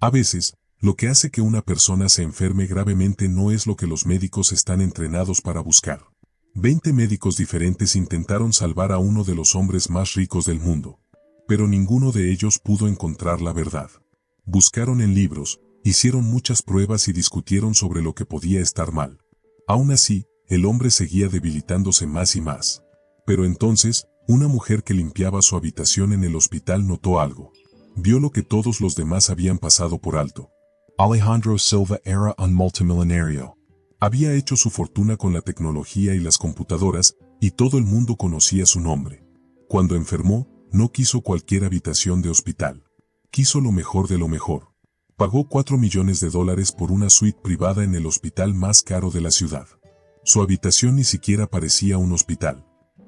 A veces, lo que hace que una persona se enferme gravemente no es lo que los médicos están entrenados para buscar. 20 médicos diferentes intentaron salvar a uno de los hombres más ricos del mundo, pero ninguno de ellos pudo encontrar la verdad. Buscaron en libros, hicieron muchas pruebas y discutieron sobre lo que podía estar mal. Aún así, el hombre seguía debilitándose más y más. Pero entonces, una mujer que limpiaba su habitación en el hospital notó algo. Vio lo que todos los demás habían pasado por alto. Alejandro Silva era un multimillonario. Había hecho su fortuna con la tecnología y las computadoras, y todo el mundo conocía su nombre. Cuando enfermó, no quiso cualquier habitación de hospital. Quiso lo mejor de lo mejor. Pagó $4 millones por una suite privada en el hospital más caro de la ciudad. Su habitación ni siquiera parecía un hospital.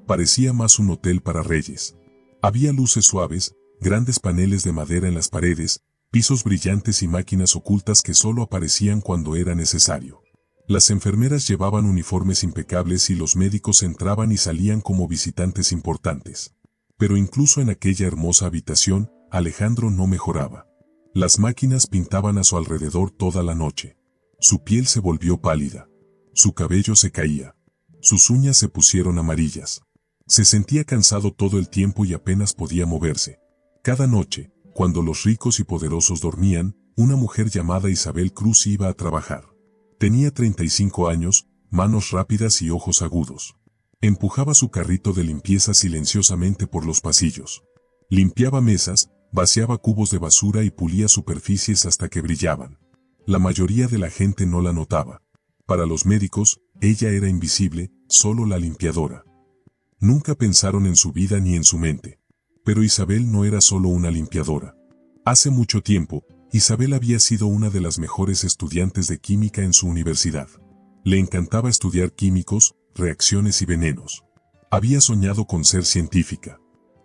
Parecía más un hotel para reyes. Había luces suaves, grandes paneles de madera en las paredes, pisos brillantes y máquinas ocultas que solo aparecían cuando era necesario. Las enfermeras llevaban uniformes impecables y los médicos entraban y salían como visitantes importantes. Pero incluso en aquella hermosa habitación, Alejandro no mejoraba. Las máquinas pintaban a su alrededor toda la noche. Su piel se volvió pálida. Su cabello se caía. Sus uñas se pusieron amarillas. Se sentía cansado todo el tiempo y apenas podía moverse. Cada noche, cuando los ricos y poderosos dormían, una mujer llamada Isabel Cruz iba a trabajar. Tenía 35 años, manos rápidas y ojos agudos. Empujaba su carrito de limpieza silenciosamente por los pasillos. Limpiaba mesas, vaciaba cubos de basura y pulía superficies hasta que brillaban. La mayoría de la gente no la notaba. Para los médicos, ella era invisible, solo la limpiadora. Nunca pensaron en su vida ni en su mente. Pero Isabel no era solo una limpiadora. Hace mucho tiempo, Isabel había sido una de las mejores estudiantes de química en su universidad. Le encantaba estudiar químicos, reacciones y venenos. Había soñado con ser científica.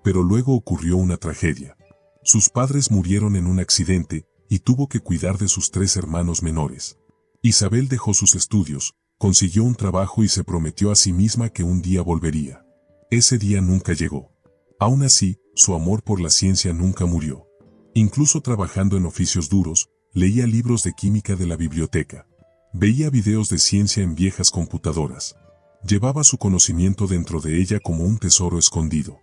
Pero luego ocurrió una tragedia. Sus padres murieron en un accidente, y tuvo que cuidar de sus 3 hermanos menores. Isabel dejó sus estudios, consiguió un trabajo y se prometió a sí misma que un día volvería. Ese día nunca llegó. Aún así, su amor por la ciencia nunca murió. Incluso trabajando en oficios duros, leía libros de química de la biblioteca. Veía videos de ciencia en viejas computadoras. Llevaba su conocimiento dentro de ella como un tesoro escondido.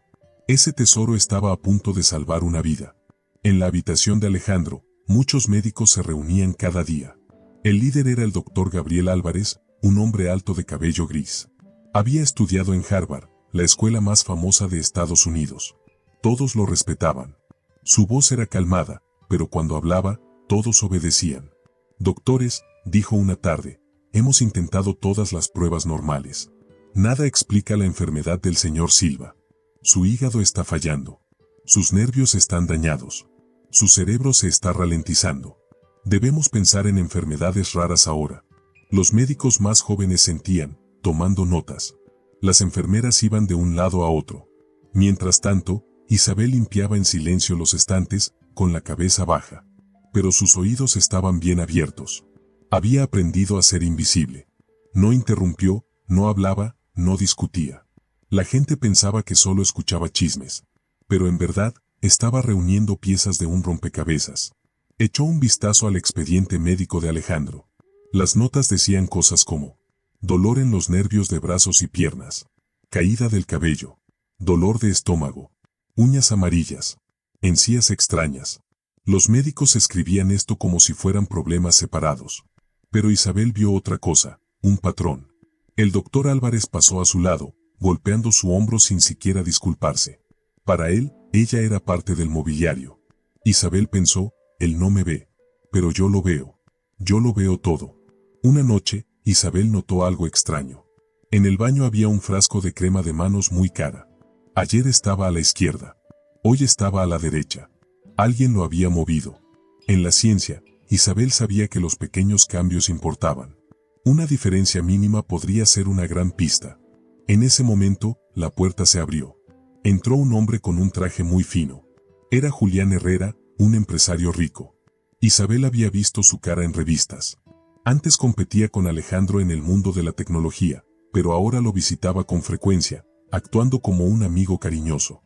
Ese tesoro estaba a punto de salvar una vida. En la habitación de Alejandro, muchos médicos se reunían cada día. El líder era el doctor Gabriel Álvarez, un hombre alto de cabello gris. Había estudiado en Harvard, la escuela más famosa de Estados Unidos. Todos lo respetaban. Su voz era calmada, pero cuando hablaba, todos obedecían. Doctores, dijo una tarde, hemos intentado todas las pruebas normales. Nada explica la enfermedad del señor Silva. Su hígado está fallando. Sus nervios están dañados. Su cerebro se está ralentizando. Debemos pensar en enfermedades raras ahora. Los médicos más jóvenes sentían, tomando notas. Las enfermeras iban de un lado a otro. Mientras tanto, Isabel limpiaba en silencio los estantes, con la cabeza baja. Pero sus oídos estaban bien abiertos. Había aprendido a ser invisible. No interrumpió, no hablaba, no discutía. La gente pensaba que solo escuchaba chismes. Pero en verdad, estaba reuniendo piezas de un rompecabezas. Echó un vistazo al expediente médico de Alejandro. Las notas decían cosas como: dolor en los nervios de brazos y piernas, caída del cabello, dolor de estómago, uñas amarillas, encías extrañas. Los médicos escribían esto como si fueran problemas separados. Pero Isabel vio otra cosa, un patrón. El doctor Álvarez pasó a su lado, golpeando su hombro sin siquiera disculparse. Para él, ella era parte del mobiliario. Isabel pensó, él no me ve, pero yo lo veo. Yo lo veo todo. Una noche, Isabel notó algo extraño. En el baño había un frasco de crema de manos muy cara. Ayer estaba a la izquierda. Hoy estaba a la derecha. Alguien lo había movido. En la ciencia, Isabel sabía que los pequeños cambios importaban. Una diferencia mínima podría ser una gran pista. En ese momento, la puerta se abrió. Entró un hombre con un traje muy fino. Era Julián Herrera, un empresario rico. Isabel había visto su cara en revistas. Antes competía con Alejandro en el mundo de la tecnología, pero ahora lo visitaba con frecuencia, actuando como un amigo cariñoso.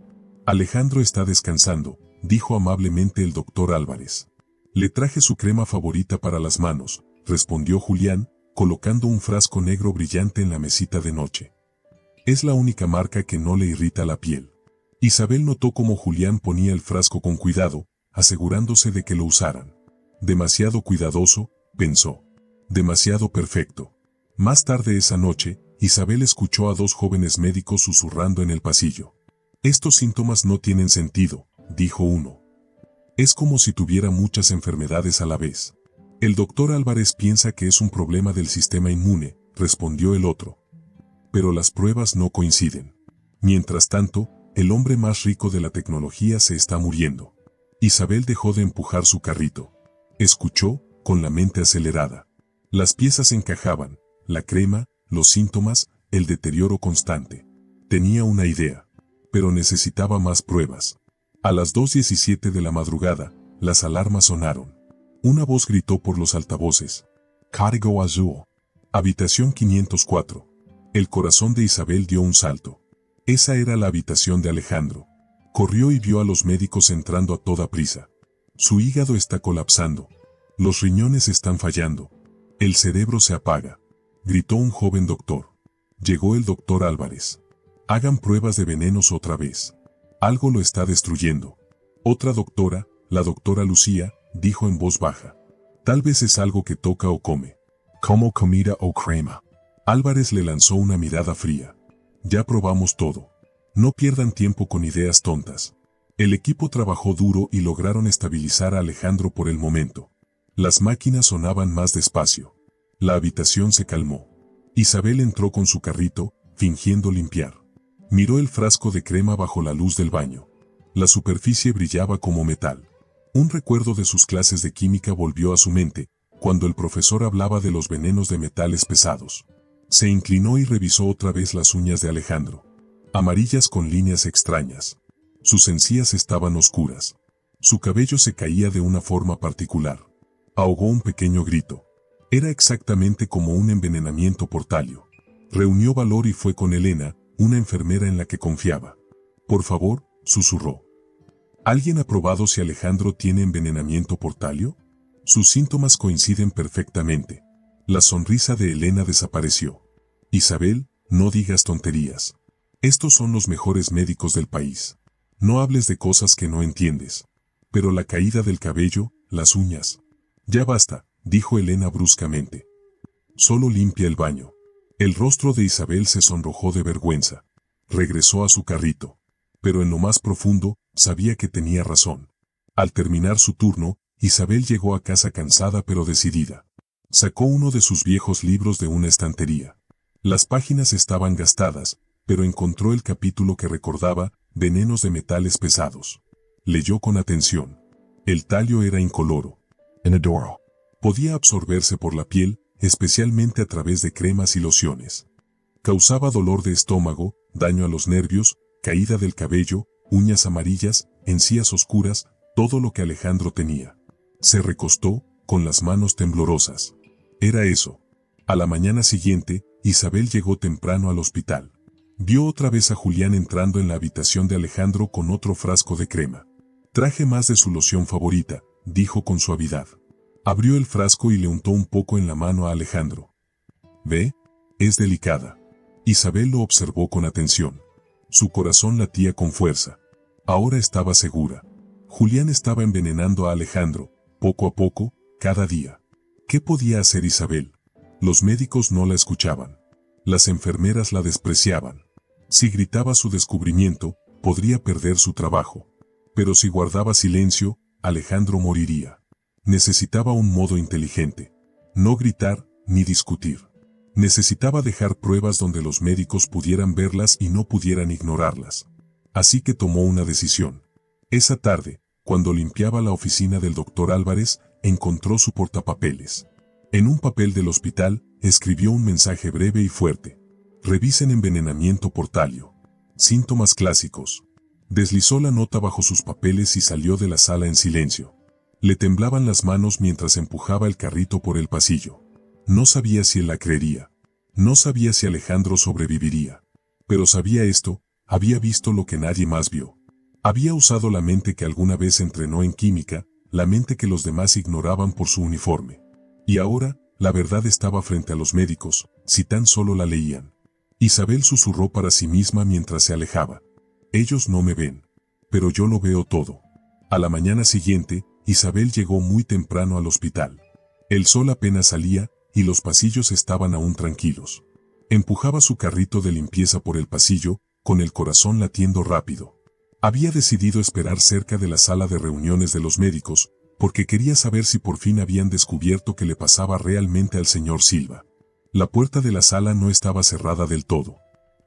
Alejandro está descansando, dijo amablemente el doctor Álvarez. Le traje su crema favorita para las manos, respondió Julián, colocando un frasco negro brillante en la mesita de noche. Es la única marca que no le irrita la piel. Isabel notó cómo Julián ponía el frasco con cuidado, asegurándose de que lo usaran. Demasiado cuidadoso, pensó. Demasiado perfecto. Más tarde esa noche, Isabel escuchó a dos jóvenes médicos susurrando en el pasillo. Estos síntomas no tienen sentido, dijo uno. Es como si tuviera muchas enfermedades a la vez. El doctor Álvarez piensa que es un problema del sistema inmune, respondió el otro. Pero las pruebas no coinciden. Mientras tanto, el hombre más rico de la tecnología se está muriendo. Isabel dejó de empujar su carrito. Escuchó, con la mente acelerada. Las piezas encajaban, la crema, los síntomas, el deterioro constante. Tenía una idea, pero necesitaba más pruebas. A las 2:17 de la madrugada, las alarmas sonaron. Una voz gritó por los altavoces. Código azul. Habitación 504. El corazón de Isabel dio un salto. Esa era la habitación de Alejandro. Corrió y vio a los médicos entrando a toda prisa. Su hígado está colapsando. Los riñones están fallando. El cerebro se apaga, gritó un joven doctor. Llegó el doctor Álvarez. Hagan pruebas de venenos otra vez. Algo lo está destruyendo. Otra doctora, la doctora Lucía, dijo en voz baja. Tal vez es algo que toca o come. Como comida o crema. Álvarez le lanzó una mirada fría. Ya probamos todo. No pierdan tiempo con ideas tontas. El equipo trabajó duro y lograron estabilizar a Alejandro por el momento. Las máquinas sonaban más despacio. La habitación se calmó. Isabel entró con su carrito, fingiendo limpiar. Miró el frasco de crema bajo la luz del baño. La superficie brillaba como metal. Un recuerdo de sus clases de química volvió a su mente, cuando el profesor hablaba de los venenos de metales pesados. Se inclinó y revisó otra vez las uñas de Alejandro. Amarillas con líneas extrañas. Sus encías estaban oscuras. Su cabello se caía de una forma particular. Ahogó un pequeño grito. Era exactamente como un envenenamiento por talio. Reunió valor y fue con Elena, una enfermera en la que confiaba. Por favor, susurró. ¿Alguien ha probado si Alejandro tiene envenenamiento por talio? Sus síntomas coinciden perfectamente. La sonrisa de Elena desapareció. Isabel, no digas tonterías. Estos son los mejores médicos del país. No hables de cosas que no entiendes. Pero la caída del cabello, las uñas. Ya basta, dijo Elena bruscamente. Solo limpia el baño. El rostro de Isabel se sonrojó de vergüenza. Regresó a su carrito. Pero en lo más profundo, sabía que tenía razón. Al terminar su turno, Isabel llegó a casa cansada pero decidida. Sacó uno de sus viejos libros de una estantería. Las páginas estaban gastadas, pero encontró el capítulo que recordaba venenos de metales pesados. Leyó con atención. El talio era incoloro. Inodoro. Podía absorberse por la piel, especialmente a través de cremas y lociones. Causaba dolor de estómago, daño a los nervios, caída del cabello, uñas amarillas, encías oscuras, todo lo que Alejandro tenía. Se recostó, con las manos temblorosas. Era eso. A la mañana siguiente, Isabel llegó temprano al hospital. Vio otra vez a Julián entrando en la habitación de Alejandro con otro frasco de crema. Traje más de su loción favorita, dijo con suavidad. Abrió el frasco y le untó un poco en la mano a Alejandro. ¿Ve? Es delicada. Isabel lo observó con atención. Su corazón latía con fuerza. Ahora estaba segura. Julián estaba envenenando a Alejandro, poco a poco, cada día. ¿Qué podía hacer Isabel? Los médicos no la escuchaban. Las enfermeras la despreciaban. Si gritaba su descubrimiento, podría perder su trabajo. Pero si guardaba silencio, Alejandro moriría. Necesitaba un modo inteligente. No gritar, ni discutir. Necesitaba dejar pruebas donde los médicos pudieran verlas y no pudieran ignorarlas. Así que tomó una decisión. Esa tarde, cuando limpiaba la oficina del doctor Álvarez, encontró su portapapeles. En un papel del hospital, escribió un mensaje breve y fuerte. Revisen envenenamiento por talio. Síntomas clásicos. Deslizó la nota bajo sus papeles y salió de la sala en silencio. Le temblaban las manos mientras empujaba el carrito por el pasillo. No sabía si él la creería. No sabía si Alejandro sobreviviría. Pero sabía esto, había visto lo que nadie más vio. Había usado la mente que alguna vez entrenó en química, la mente que los demás ignoraban por su uniforme. Y ahora, la verdad estaba frente a los médicos, si tan solo la leían. Isabel susurró para sí misma mientras se alejaba. Ellos no me ven. Pero yo lo veo todo. A la mañana siguiente, Isabel llegó muy temprano al hospital. El sol apenas salía, y los pasillos estaban aún tranquilos. Empujaba su carrito de limpieza por el pasillo, con el corazón latiendo rápido. Había decidido esperar cerca de la sala de reuniones de los médicos, porque quería saber si por fin habían descubierto qué le pasaba realmente al señor Silva. La puerta de la sala no estaba cerrada del todo.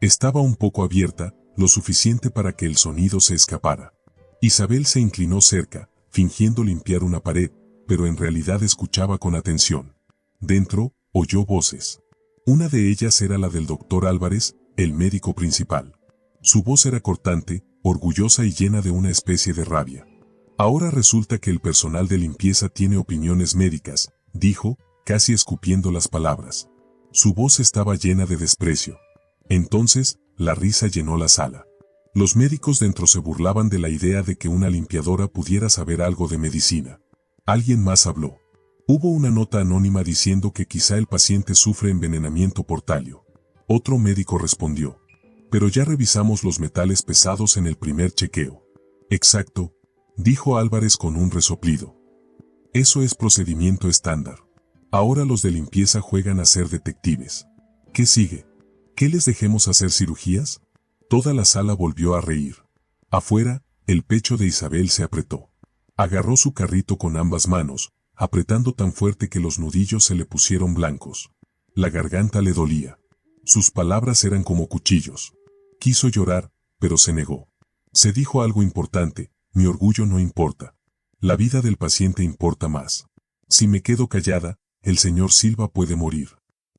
Estaba un poco abierta, lo suficiente para que el sonido se escapara. Isabel se inclinó cerca, fingiendo limpiar una pared, pero en realidad escuchaba con atención. Dentro, oyó voces. Una de ellas era la del doctor Álvarez, el médico principal. Su voz era cortante, orgullosa y llena de una especie de rabia. Ahora resulta que el personal de limpieza tiene opiniones médicas, dijo, casi escupiendo las palabras. Su voz estaba llena de desprecio. Entonces, la risa llenó la sala. Los médicos dentro se burlaban de la idea de que una limpiadora pudiera saber algo de medicina. Alguien más habló. Hubo una nota anónima diciendo que quizá el paciente sufre envenenamiento por talio. Otro médico respondió. Pero ya revisamos los metales pesados en el primer chequeo. Exacto, dijo Álvarez con un resoplido. Eso es procedimiento estándar. Ahora los de limpieza juegan a ser detectives. ¿Qué sigue? ¿Que les dejemos hacer cirugías? Toda la sala volvió a reír. Afuera, el pecho de Isabel se apretó. Agarró su carrito con ambas manos, apretando tan fuerte que los nudillos se le pusieron blancos. La garganta le dolía. Sus palabras eran como cuchillos. Quiso llorar, pero se negó. Se dijo algo importante, mi orgullo no importa. La vida del paciente importa más. Si me quedo callada, el señor Silva puede morir.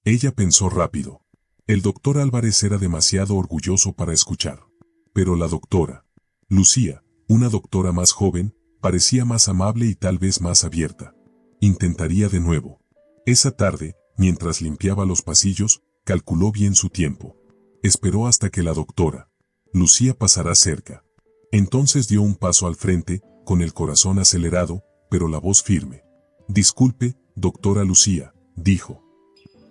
Ella pensó rápido. El doctor Álvarez era demasiado orgulloso para escuchar. Pero la doctora, Lucía, una doctora más joven, parecía más amable y tal vez más abierta. Intentaría de nuevo. Esa tarde, mientras limpiaba los pasillos, calculó bien su tiempo. Esperó hasta que la doctora, Lucía, pasara cerca. Entonces dio un paso al frente, con el corazón acelerado, pero la voz firme. Disculpe, doctora Lucía, dijo.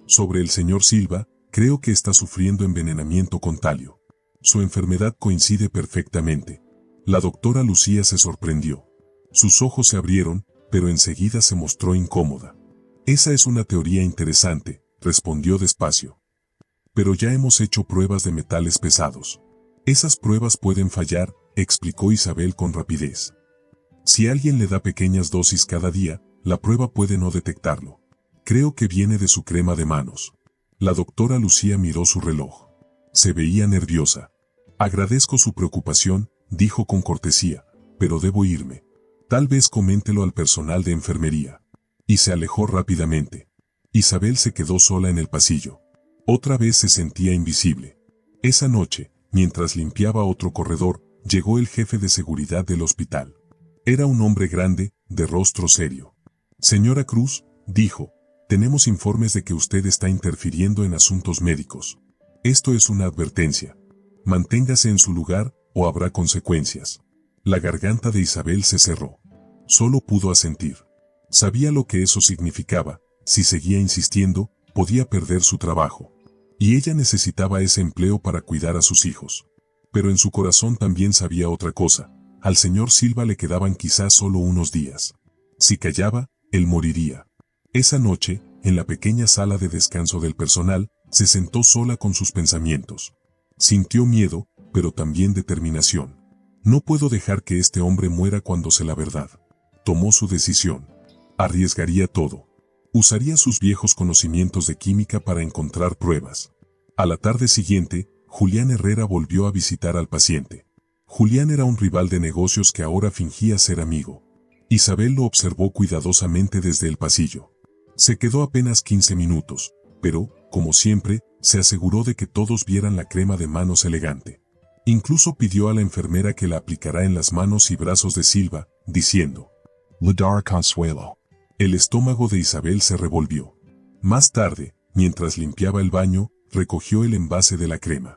Sobre el señor Silva, creo que está sufriendo envenenamiento con talio. Su enfermedad coincide perfectamente. La doctora Lucía se sorprendió. Sus ojos se abrieron, pero enseguida se mostró incómoda. Esa es una teoría interesante, respondió despacio. Pero ya hemos hecho pruebas de metales pesados. Esas pruebas pueden fallar, explicó Isabel con rapidez. Si alguien le da pequeñas dosis cada día, la prueba puede no detectarlo. Creo que viene de su crema de manos. La doctora Lucía miró su reloj. Se veía nerviosa. Agradezco su preocupación, dijo con cortesía, pero debo irme. Tal vez coméntelo al personal de enfermería. Y se alejó rápidamente. Isabel se quedó sola en el pasillo. Otra vez se sentía invisible. Esa noche, mientras limpiaba otro corredor, llegó el jefe de seguridad del hospital. Era un hombre grande, de rostro serio. Señora Cruz, dijo, tenemos informes de que usted está interfiriendo en asuntos médicos. Esto es una advertencia. Manténgase en su lugar, o habrá consecuencias. La garganta de Isabel se cerró. Solo pudo asentir. Sabía lo que eso significaba. Si seguía insistiendo, podía perder su trabajo. Y ella necesitaba ese empleo para cuidar a sus hijos. Pero en su corazón también sabía otra cosa. Al señor Silva le quedaban quizás solo unos días. Si callaba, él moriría. Esa noche, en la pequeña sala de descanso del personal, se sentó sola con sus pensamientos. Sintió miedo, pero también determinación. No puedo dejar que este hombre muera cuando sé la verdad. Tomó su decisión. Arriesgaría todo. Usaría sus viejos conocimientos de química para encontrar pruebas. A la tarde siguiente, Julián Herrera volvió a visitar al paciente. Julián era un rival de negocios que ahora fingía ser amigo. Isabel lo observó cuidadosamente desde el pasillo. Se quedó apenas 15 minutos, pero, como siempre, se aseguró de que todos vieran la crema de manos elegante. Incluso pidió a la enfermera que la aplicara en las manos y brazos de Silva, diciendo: "Le dará consuelo". El estómago de Isabel se revolvió. Más tarde, mientras limpiaba el baño, recogió el envase de la crema.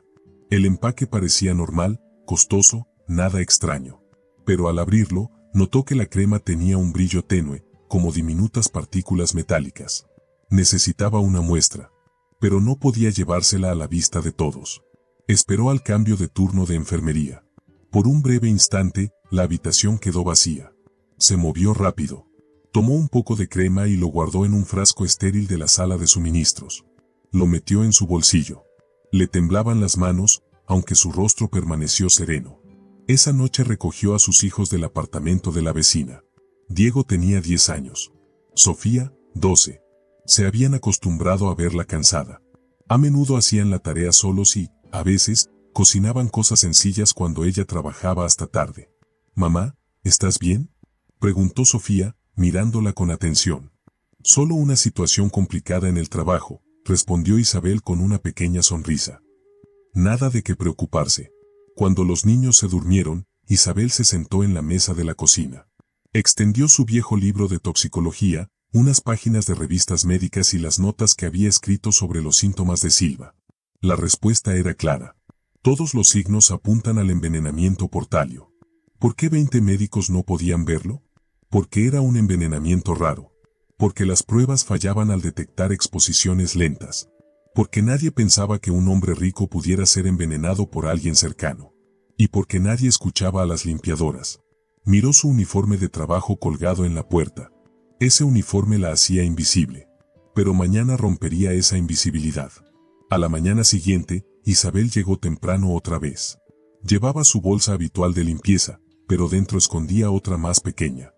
El empaque parecía normal, costoso, nada extraño. Pero al abrirlo, Notó que la crema tenía un brillo tenue, como diminutas partículas metálicas. Necesitaba una muestra, pero no podía llevársela a la vista de todos. Esperó al cambio de turno de enfermería. Por un breve instante, la habitación quedó vacía. Se movió rápido. Tomó un poco de crema y lo guardó en un frasco estéril de la sala de suministros. Lo metió en su bolsillo. Le temblaban las manos, aunque su rostro permaneció sereno. Esa noche recogió a sus hijos del apartamento de la vecina. Diego tenía 10 años. Sofía, 12. Se habían acostumbrado a verla cansada. A menudo hacían la tarea solos y, a veces, cocinaban cosas sencillas cuando ella trabajaba hasta tarde. «Mamá, ¿estás bien?», preguntó Sofía, mirándola con atención. «Solo una situación complicada en el trabajo», respondió Isabel con una pequeña sonrisa. Nada de qué preocuparse. Cuando los niños se durmieron, Isabel se sentó en la mesa de la cocina. Extendió su viejo libro de toxicología, unas páginas de revistas médicas y las notas que había escrito sobre los síntomas de Silva. La respuesta era clara. Todos los signos apuntan al envenenamiento por talio. ¿Por qué 20 médicos no podían verlo? Porque era un envenenamiento raro. Porque las pruebas fallaban al detectar exposiciones lentas. Porque nadie pensaba que un hombre rico pudiera ser envenenado por alguien cercano. Y porque nadie escuchaba a las limpiadoras. Miró su uniforme de trabajo colgado en la puerta. Ese uniforme la hacía invisible. Pero mañana rompería esa invisibilidad. A la mañana siguiente, Isabel llegó temprano otra vez. Llevaba su bolsa habitual de limpieza, pero dentro escondía otra más pequeña.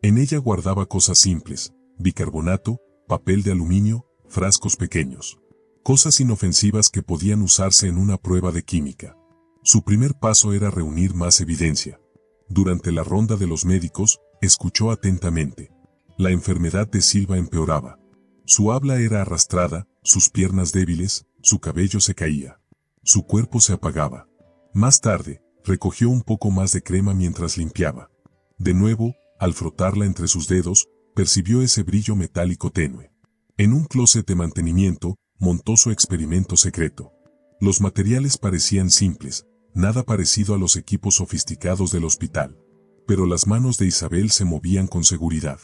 En ella guardaba cosas simples: bicarbonato, papel de aluminio, frascos pequeños. Cosas inofensivas que podían usarse en una prueba de química. Su primer paso era reunir más evidencia. Durante la ronda de los médicos, escuchó atentamente. La enfermedad de Silva empeoraba. Su habla era arrastrada, sus piernas débiles, su cabello se caía. Su cuerpo se apagaba. Más tarde, recogió un poco más de crema mientras limpiaba. De nuevo, al frotarla entre sus dedos, percibió ese brillo metálico tenue. En un closet de mantenimiento, montó su experimento secreto. Los materiales parecían simples, nada parecido a los equipos sofisticados del hospital. Pero las manos de Isabel se movían con seguridad.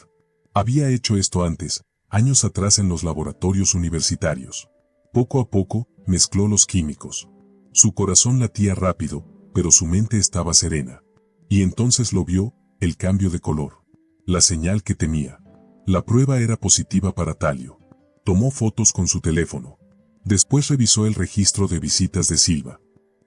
Había hecho esto antes, años atrás en los laboratorios universitarios. Poco a poco, mezcló los químicos. Su corazón latía rápido, pero su mente estaba serena. Y entonces lo vio, el cambio de color. La señal que temía. La prueba era positiva para talio. Tomó fotos con su teléfono. Después revisó el registro de visitas de Silva.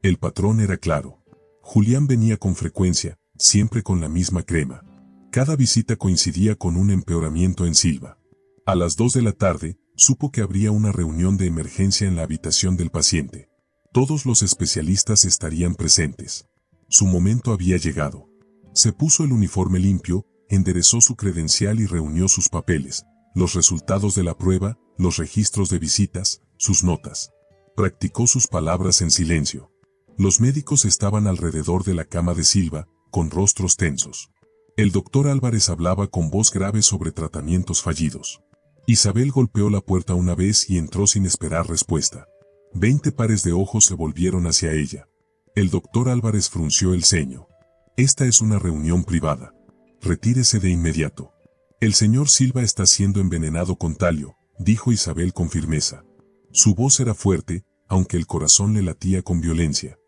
El patrón era claro. Julián venía con frecuencia, siempre con la misma crema. Cada visita coincidía con un empeoramiento en Silva. A las 2 de la tarde, supo que habría una reunión de emergencia en la habitación del paciente. Todos los especialistas estarían presentes. Su momento había llegado. Se puso el uniforme limpio, enderezó su credencial y reunió sus papeles, los resultados de la prueba, los registros de visitas, sus notas. Practicó sus palabras en silencio. Los médicos estaban alrededor de la cama de Silva, con rostros tensos. El doctor Álvarez hablaba con voz grave sobre tratamientos fallidos. Isabel golpeó la puerta una vez y entró sin esperar respuesta. 20 pares de ojos se volvieron hacia ella. El doctor Álvarez frunció el ceño. Esta es una reunión privada. Retírese de inmediato. El señor Silva está siendo envenenado con talio, dijo Isabel con firmeza. Su voz era fuerte, aunque el corazón le latía con violencia.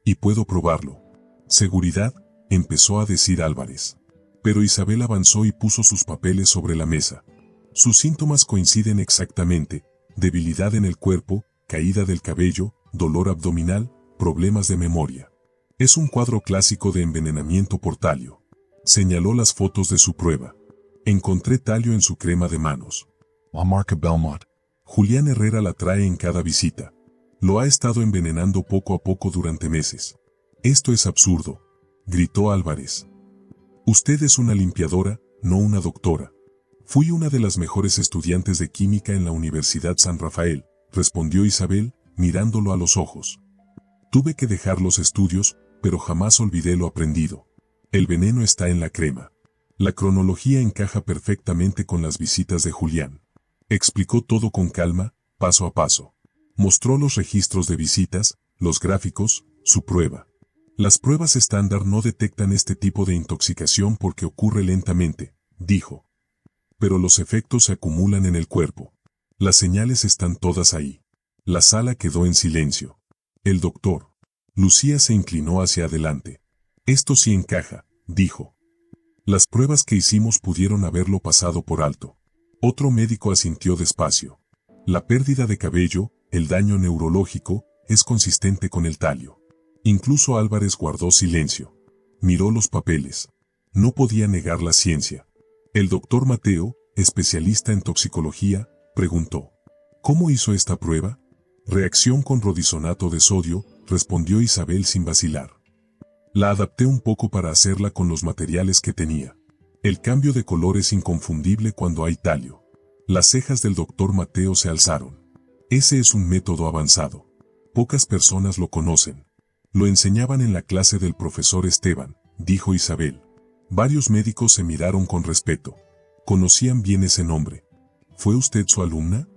Y puedo probarlo. Seguridad, empezó a decir Álvarez. Pero Isabel avanzó y puso sus papeles sobre la mesa. Sus síntomas coinciden exactamente: debilidad en el cuerpo, caída del cabello, dolor abdominal, problemas de memoria. Es un cuadro clásico de envenenamiento por talio. Señaló las fotos de su prueba. Encontré talio en su crema de manos. La marca Belmont. Julián Herrera la trae en cada visita. Lo ha estado envenenando poco a poco durante meses. Esto es absurdo, gritó Álvarez. Usted es una limpiadora, no una doctora. Fui una de las mejores estudiantes de química en la Universidad San Rafael, respondió Isabel, mirándolo a los ojos. Tuve que dejar los estudios, pero jamás olvidé lo aprendido. El veneno está en la crema. La cronología encaja perfectamente con las visitas de Julián. Explicó todo con calma, paso a paso. Mostró los registros de visitas, los gráficos, su prueba. Las pruebas estándar no detectan este tipo de intoxicación porque ocurre lentamente, dijo. Pero los efectos se acumulan en el cuerpo. Las señales están todas ahí. La sala quedó en silencio. El doctor. Lucía se inclinó hacia adelante. Esto sí encaja, dijo. Las pruebas que hicimos pudieron haberlo pasado por alto. Otro médico asintió despacio. La pérdida de cabello, el daño neurológico, es consistente con el talio. Incluso Álvarez guardó silencio. Miró los papeles. No podía negar la ciencia. El doctor Mateo, especialista en toxicología, preguntó. ¿Cómo hizo esta prueba? Reacción con rodisonato de sodio, respondió Isabel sin vacilar. La adapté un poco para hacerla con los materiales que tenía. El cambio de color es inconfundible cuando hay talio. Las cejas del doctor Mateo se alzaron. Ese es un método avanzado. Pocas personas lo conocen. Lo enseñaban en la clase del profesor Esteban, dijo Isabel. Varios médicos se miraron con respeto. Conocían bien ese nombre. ¿Fue usted su alumna?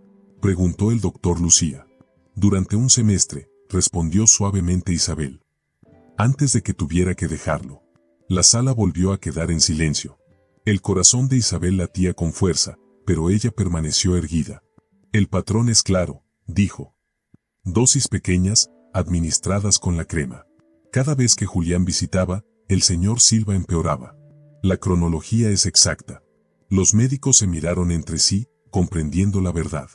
Preguntó el doctor Lucía. Durante un semestre, respondió suavemente Isabel. Antes de que tuviera que dejarlo. La sala volvió a quedar en silencio. El corazón de Isabel latía con fuerza, pero ella permaneció erguida. El patrón es claro, dijo. Dosis pequeñas, administradas con la crema. Cada vez que Julián visitaba, el señor Silva empeoraba. La cronología es exacta. Los médicos se miraron entre sí, comprendiendo la verdad.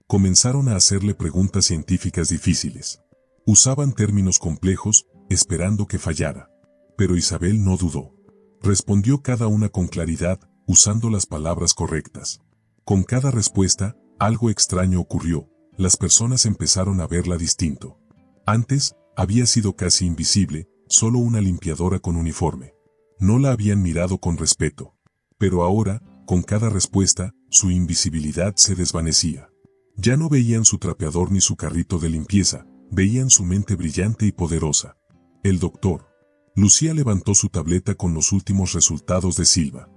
Comenzaron a hacerle preguntas científicas difíciles. Usaban términos complejos, esperando que fallara. Pero Isabel no dudó. Respondió cada una con claridad, usando las palabras correctas. Con cada respuesta, algo extraño ocurrió. Las personas empezaron a verla distinto. Antes, había sido casi invisible, solo una limpiadora con uniforme. No la habían mirado con respeto. Pero ahora, con cada respuesta, su invisibilidad se desvanecía. Ya no veían su trapeador ni su carrito de limpieza, veían su mente brillante y poderosa. El doctor. Lucía levantó su tableta con los últimos resultados de Silva.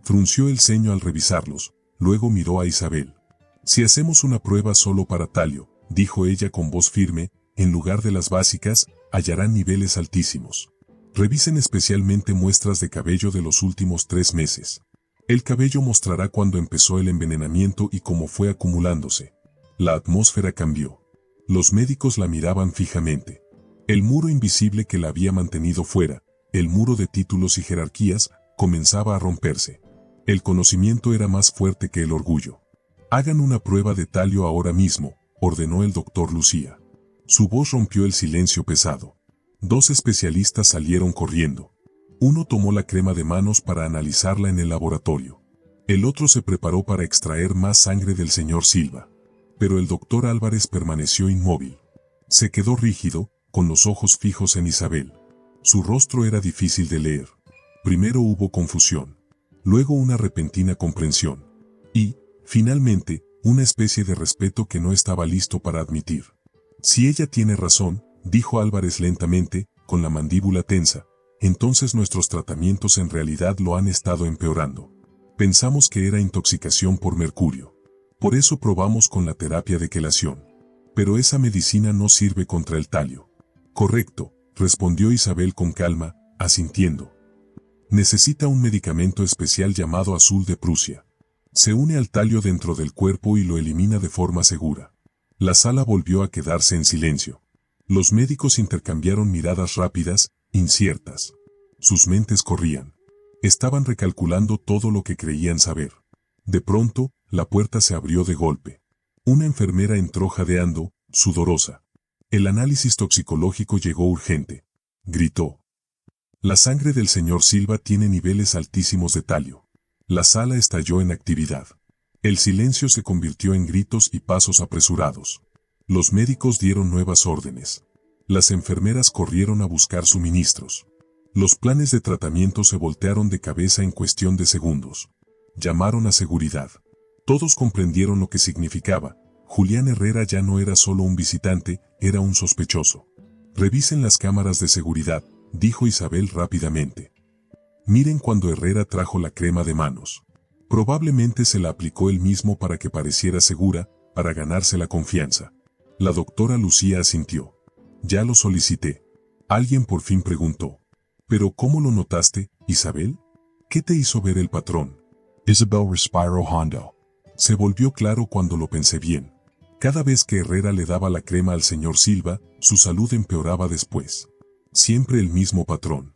Frunció el ceño al revisarlos, luego miró a Isabel. Si hacemos una prueba solo para talio, dijo ella con voz firme, en lugar de las básicas, hallarán niveles altísimos. Revisen especialmente muestras de cabello de los últimos 3 meses. El cabello mostrará cuándo empezó el envenenamiento y cómo fue acumulándose. La atmósfera cambió. Los médicos la miraban fijamente. El muro invisible que la había mantenido fuera, el muro de títulos y jerarquías, comenzaba a romperse. El conocimiento era más fuerte que el orgullo. Hagan una prueba de talio ahora mismo, ordenó el doctor Lucía. Su voz rompió el silencio pesado. 2 especialistas salieron corriendo. Uno tomó la crema de manos para analizarla en el laboratorio. El otro se preparó para extraer más sangre del señor Silva. Pero el doctor Álvarez permaneció inmóvil. Se quedó rígido, con los ojos fijos en Isabel. Su rostro era difícil de leer. Primero hubo confusión. Luego una repentina comprensión. Y, finalmente, una especie de respeto que no estaba listo para admitir. Si ella tiene razón, dijo Álvarez lentamente, con la mandíbula tensa, entonces nuestros tratamientos en realidad lo han estado empeorando. Pensamos que era intoxicación por mercurio. Por eso probamos con la terapia de quelación. Pero esa medicina no sirve contra el talio. Correcto, respondió Isabel con calma, asintiendo. Necesita un medicamento especial llamado azul de Prusia. Se une al talio dentro del cuerpo y lo elimina de forma segura. La sala volvió a quedarse en silencio. Los médicos intercambiaron miradas rápidas, inciertas. Sus mentes corrían. Estaban recalculando todo lo que creían saber. De pronto, la puerta se abrió de golpe. Una enfermera entró jadeando, sudorosa. El análisis toxicológico llegó urgente. Gritó. La sangre del señor Silva tiene niveles altísimos de talio. La sala estalló en actividad. El silencio se convirtió en gritos y pasos apresurados. Los médicos dieron nuevas órdenes. Las enfermeras corrieron a buscar suministros. Los planes de tratamiento se voltearon de cabeza en cuestión de segundos. Llamaron a seguridad. Todos comprendieron lo que significaba. Julián Herrera ya no era solo un visitante, era un sospechoso. Revisen las cámaras de seguridad, dijo Isabel rápidamente. Miren cuando Herrera trajo la crema de manos. Probablemente se la aplicó él mismo para que pareciera segura, para ganarse la confianza. La doctora Lucía asintió. Ya lo solicité. Alguien por fin preguntó. ¿Pero cómo lo notaste, Isabel? ¿Qué te hizo ver el patrón? Isabel respiró hondo. Se volvió claro cuando lo pensé bien. Cada vez que Herrera le daba la crema al señor Silva, su salud empeoraba después. Siempre el mismo patrón.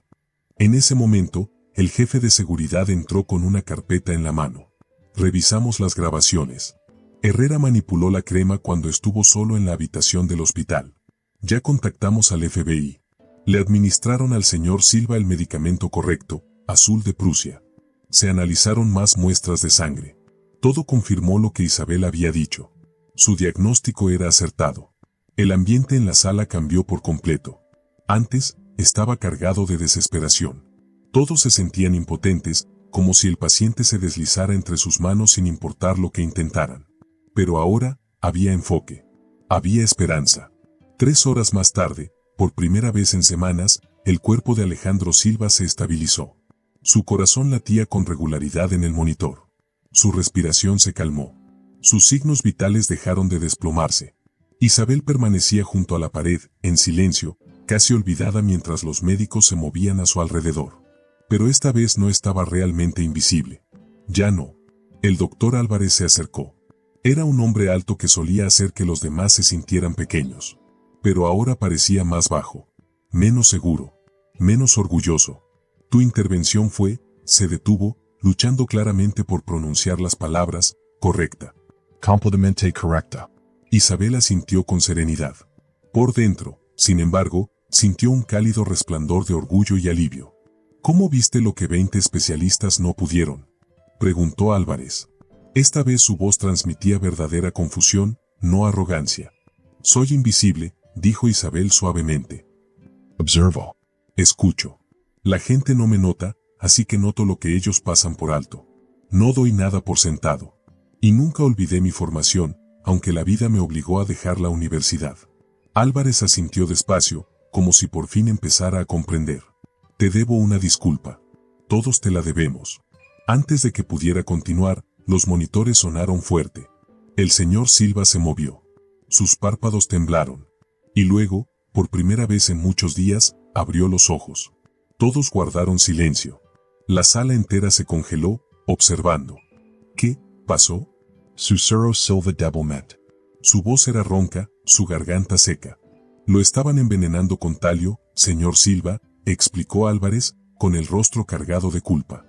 En ese momento, el jefe de seguridad entró con una carpeta en la mano. Revisamos las grabaciones. Herrera manipuló la crema cuando estuvo solo en la habitación del hospital. Ya contactamos al FBI. Le administraron al señor Silva el medicamento correcto, azul de Prusia. Se analizaron más muestras de sangre. Todo confirmó lo que Isabel había dicho. Su diagnóstico era acertado. El ambiente en la sala cambió por completo. Antes, estaba cargado de desesperación. Todos se sentían impotentes, como si el paciente se deslizara entre sus manos sin importar lo que intentaran. Pero ahora, había enfoque. Había esperanza. 3 horas más tarde, por primera vez en semanas, el cuerpo de Alejandro Silva se estabilizó. Su corazón latía con regularidad en el monitor. Su respiración se calmó. Sus signos vitales dejaron de desplomarse. Isabel permanecía junto a la pared, en silencio, casi olvidada mientras los médicos se movían a su alrededor. Pero esta vez no estaba realmente invisible. Ya no. El doctor Álvarez se acercó. Era un hombre alto que solía hacer que los demás se sintieran pequeños. Pero ahora parecía más bajo. Menos seguro. Menos orgulloso. Tu intervención fue, se detuvo, luchando claramente por pronunciar las palabras, correcta. Completamente correcta. Isabel asintió con serenidad. Por dentro, sin embargo, sintió un cálido resplandor de orgullo y alivio. ¿Cómo viste lo que 20 especialistas no pudieron?, preguntó Álvarez. Esta vez su voz transmitía verdadera confusión, no arrogancia. Soy invisible, dijo Isabel suavemente. Observo. Escucho. La gente no me nota, así que noto lo que ellos pasan por alto. No doy nada por sentado. Y nunca olvidé mi formación, aunque la vida me obligó a dejar la universidad. Álvarez asintió despacio, como si por fin empezara a comprender. Te debo una disculpa. Todos te la debemos. Antes de que pudiera continuar, los monitores sonaron fuerte. El señor Silva se movió. Sus párpados temblaron. Y luego, por primera vez en muchos días, abrió los ojos. Todos guardaron silencio. La sala entera se congeló, observando. ¿Qué pasó? Susurró Silva débilmente. Su voz era ronca, su garganta seca. Lo estaban envenenando con talio, señor Silva, explicó Álvarez, con el rostro cargado de culpa.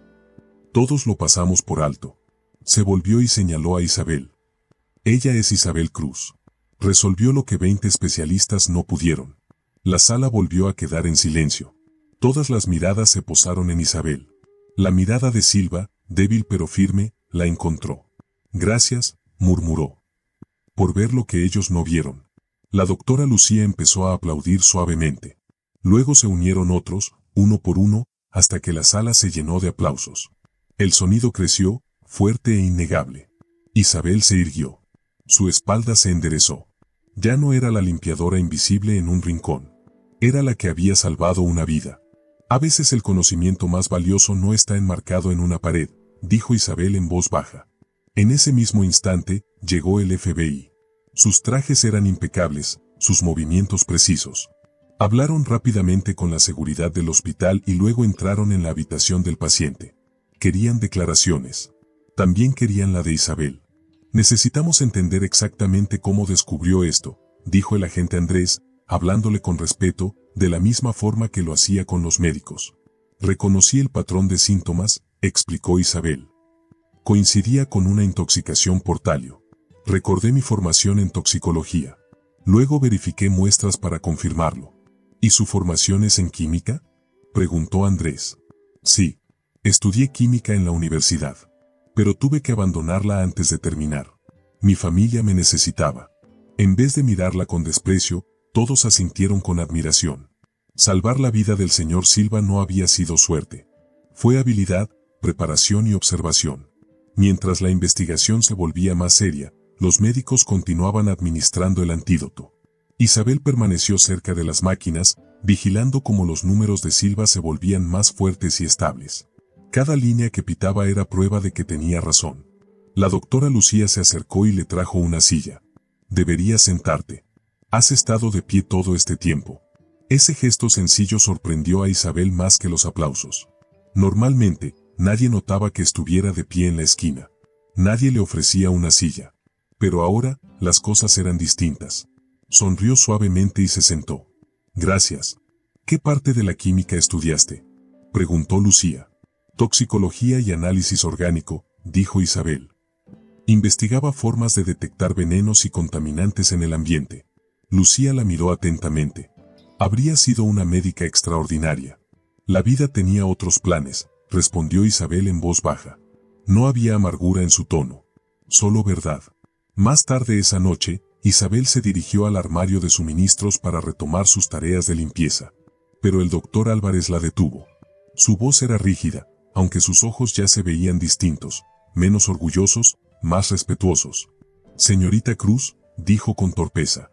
Todos lo pasamos por alto. Se volvió y señaló a Isabel. Ella es Isabel Cruz. Resolvió lo que 20 especialistas no pudieron. La sala volvió a quedar en silencio. Todas las miradas se posaron en Isabel. La mirada de Silva, débil pero firme, la encontró. Gracias, murmuró. Por ver lo que ellos no vieron. La doctora Lucía empezó a aplaudir suavemente. Luego se unieron otros, uno por uno, hasta que la sala se llenó de aplausos. El sonido creció, fuerte e innegable. Isabel se irguió. Su espalda se enderezó. Ya no era la limpiadora invisible en un rincón. Era la que había salvado una vida. A veces el conocimiento más valioso no está enmarcado en una pared, dijo Isabel en voz baja. En ese mismo instante, llegó el FBI. Sus trajes eran impecables, sus movimientos precisos. Hablaron rápidamente con la seguridad del hospital y luego entraron en la habitación del paciente. Querían declaraciones. También querían la de Isabel. Necesitamos entender exactamente cómo descubrió esto, dijo el agente Andrés, hablándole con respeto, de la misma forma que lo hacía con los médicos. Reconocí el patrón de síntomas, explicó Isabel. Coincidía con una intoxicación por talio. Recordé mi formación en toxicología. Luego verifiqué muestras para confirmarlo. ¿Y su formación es en química?, preguntó Andrés. Sí. Estudié química en la universidad. Pero tuve que abandonarla antes de terminar. Mi familia me necesitaba. En vez de mirarla con desprecio, todos asintieron con admiración. Salvar la vida del señor Silva no había sido suerte. Fue habilidad, preparación y observación. Mientras la investigación se volvía más seria, los médicos continuaban administrando el antídoto. Isabel permaneció cerca de las máquinas, vigilando cómo los números de Silva se volvían más fuertes y estables. Cada línea que pitaba era prueba de que tenía razón. La doctora Lucía se acercó y le trajo una silla. Deberías sentarte. Has estado de pie todo este tiempo. Ese gesto sencillo sorprendió a Isabel más que los aplausos. Normalmente, nadie notaba que estuviera de pie en la esquina. Nadie le ofrecía una silla. Pero ahora, las cosas eran distintas. Sonrió suavemente y se sentó. Gracias. ¿Qué parte de la química estudiaste?, preguntó Lucía. Toxicología y análisis orgánico, dijo Isabel. Investigaba formas de detectar venenos y contaminantes en el ambiente. Lucía la miró atentamente. Habría sido una médica extraordinaria. La vida tenía otros planes, respondió Isabel en voz baja. No había amargura en su tono. Solo verdad. Más tarde esa noche, Isabel se dirigió al armario de suministros para retomar sus tareas de limpieza. Pero el doctor Álvarez la detuvo. Su voz era rígida, aunque sus ojos ya se veían distintos, menos orgullosos, más respetuosos. Señorita Cruz, dijo con torpeza.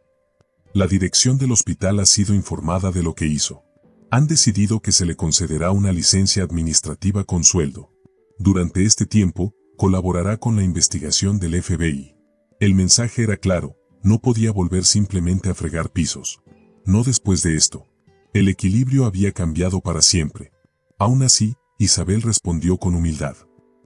La dirección del hospital ha sido informada de lo que hizo. Han decidido que se le concederá una licencia administrativa con sueldo. Durante este tiempo, colaborará con la investigación del FBI. El mensaje era claro, no podía volver simplemente a fregar pisos. No después de esto. El equilibrio había cambiado para siempre. Aún así, Isabel respondió con humildad.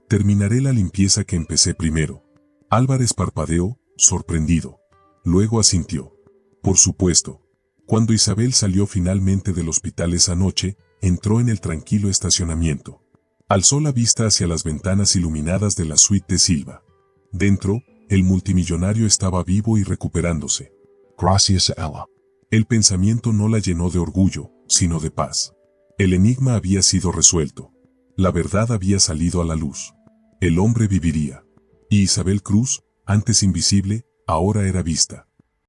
Terminaré la limpieza que empecé primero. Álvarez parpadeó, sorprendido. Luego asintió. Por supuesto. Cuando Isabel salió finalmente del hospital esa noche, entró en el tranquilo estacionamiento. Alzó la vista hacia las ventanas iluminadas de la suite de Silva. Dentro, el multimillonario estaba vivo y recuperándose. Gracias a ella. El pensamiento no la llenó de orgullo, sino de paz. El enigma había sido resuelto. La verdad había salido a la luz. El hombre viviría. Y Isabel Cruz, antes invisible, ahora era vista.